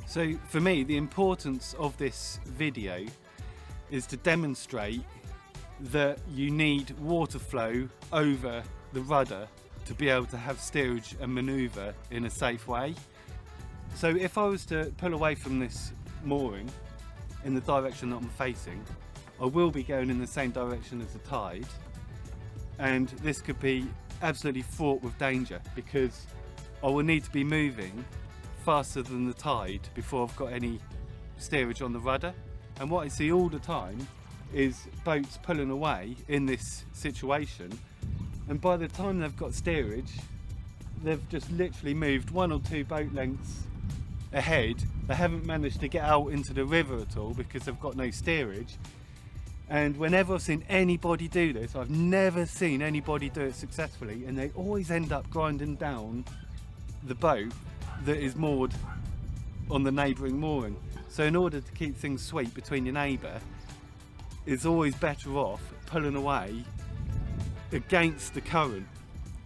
So for me, the importance of this video is to demonstrate that you need water flow over the rudder to be able to have steerage and manoeuvre in a safe way. So if I was to pull away from this mooring in the direction that I'm facing, I will be going in the same direction as the tide, and this could be absolutely fraught with danger because I will need to be moving faster than the tide before I've got any steerage on the rudder. And what I see all the time is boats pulling away in this situation, and by the time they've got steerage, they've just literally moved 1 or 2 boat lengths ahead. They haven't managed to get out into the river at all because they've got no steerage. And whenever I've seen anybody do this, I've never seen anybody do it successfully, and they always end up grinding down the boat that is moored on the neighbouring mooring. So in order to keep things sweet between your neighbour, it's always better off pulling away against the current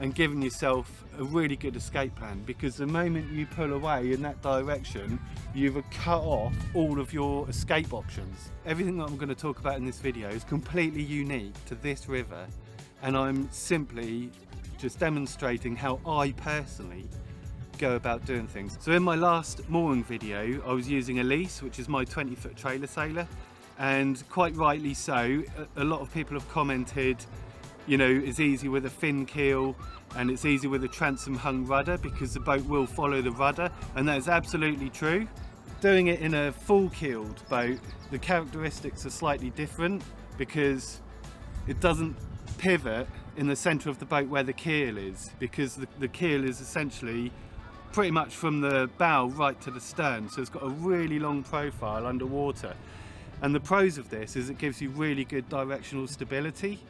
and giving yourself a really good escape plan, because the moment you pull away in that direction, you've cut off all of your escape options. Everything that I'm going to talk about in this video is completely unique to this river, and I'm simply just demonstrating how I personally go about doing things. So in my last mooring video, I was using a lease, which is my 20-foot trailer sailor, and quite rightly so, a lot of people have commented, you know, it's easy with a fin keel and it's easy with a transom hung rudder because the boat will follow the rudder, and that is absolutely true. Doing it in a full keeled boat, the characteristics are slightly different because it doesn't pivot in the centre of the boat where the keel is, because the keel is essentially pretty much from the bow right to the stern, so it's got a really long profile underwater. And the pros of this is it gives you really good directional stability,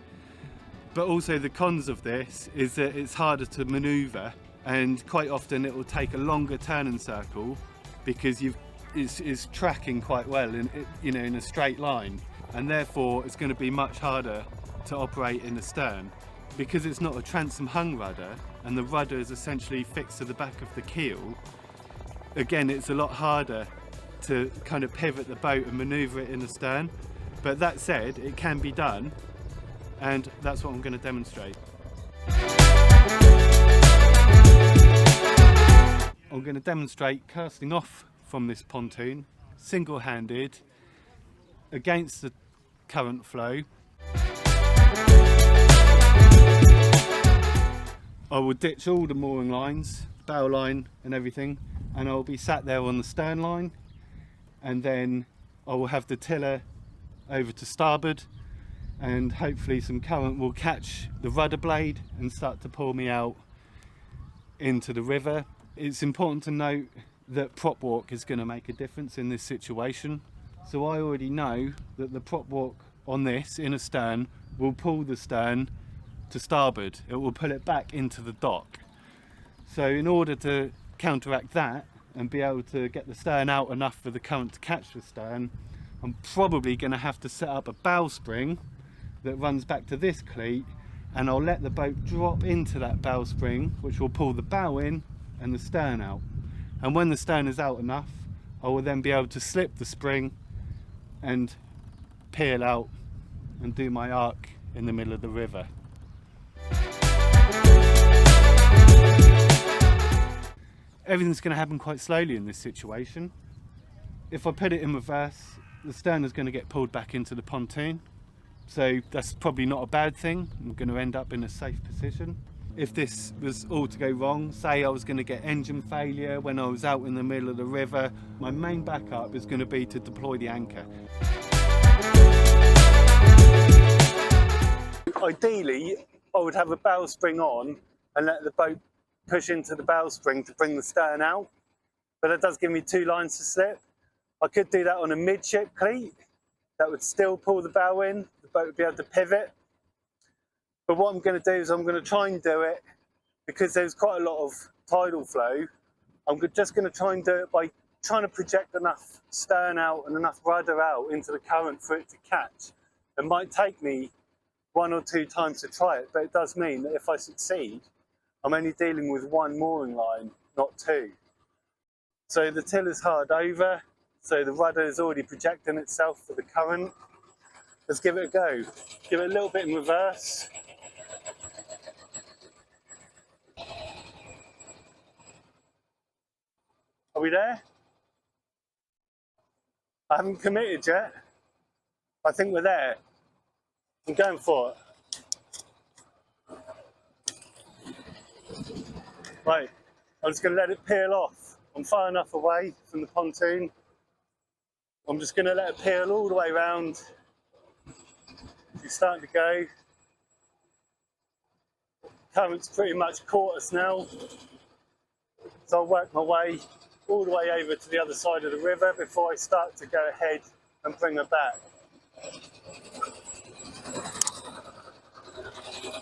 but also the cons of this is that it's harder to manoeuvre, and quite often it will take a longer turning circle because it's tracking quite well in a straight line, and therefore it's going to be much harder to operate in the stern. Because it's not a transom hung rudder and the rudder is essentially fixed to the back of the keel, again it's a lot harder to kind of pivot the boat and manoeuvre it in the stern. But that said, it can be done, and that's what I'm going to demonstrate. I'm going to demonstrate casting off from this pontoon single-handed against the current flow. I will ditch all the mooring lines, bow line and everything, and I'll be sat there on the stern line, and then I will have the tiller over to starboard, and hopefully some current will catch the rudder blade and start to pull me out into the river. It's important to note that prop walk is going to make a difference in this situation. So I already know that the prop walk on this in a stern will pull the stern to starboard. It will pull it back into the dock. So in order to counteract that and be able to get the stern out enough for the current to catch the stern, I'm probably going to have to set up a bow spring that runs back to this cleat, and I'll let the boat drop into that bow spring, which will pull the bow in and the stern out. And when the stern is out enough, I will then be able to slip the spring and peel out and do my arc in the middle of the river. Everything's going to happen quite slowly in this situation. If I put it in reverse, the stern is going to get pulled back into the pontoon, so that's probably not a bad thing. I'm going to end up in a safe position. If this was all to go wrong, say I was going to get engine failure when I was out in the middle of the river, my main backup is going to be to deploy the anchor. Ideally, I would have a bow spring on and let the boat push into the bow spring to bring the stern out, but that does give me 2 lines to slip. I could do that on a midship cleat. That would still pull the bow in, the boat would be able to pivot. But what I'm going to do is I'm going to try and do it, because there's quite a lot of tidal flow, I'm just going to try and do it by trying to project enough stern out and enough rudder out into the current for it to catch. It might take me 1 or 2 times to try it, but it does mean that if I succeed, I'm only dealing with 1 mooring line, not 2. So the till is hard over, so the rudder is already projecting itself for the current. Let's give it a go. Give it a little bit in reverse. Are we there? I haven't committed yet. I think we're there. I'm going for it. Right, I'm just going to let it peel off. I'm far enough away from the pontoon. I'm just going to let it peel all the way around. It's starting to go. Current's pretty much caught us now. So I'll work my way all the way over to the other side of the river before I start to go ahead and bring her back.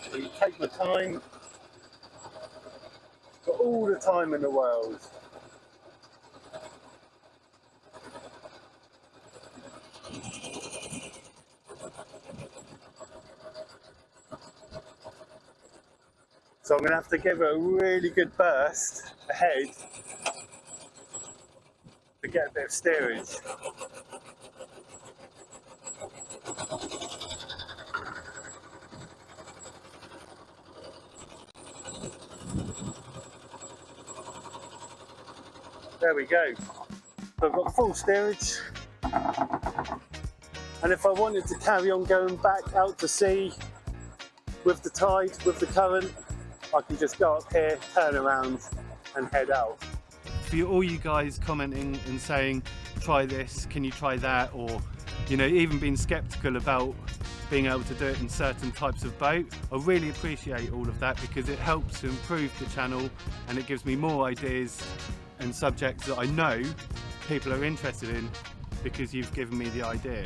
So you take my time. Got all the time in the world. So I'm going to have to give it a really good burst ahead to get a bit of steerage. There we go. So I've got full steerage. And if I wanted to carry on going back out to sea with the tide, with the current, I can just go up here, turn around and head out. For all you guys commenting and saying, try this, can you try that? Or, you know, even being skeptical about being able to do it in certain types of boat. I really appreciate all of that because it helps to improve the channel and it gives me more ideas and subjects that I know people are interested in because you've given me the idea.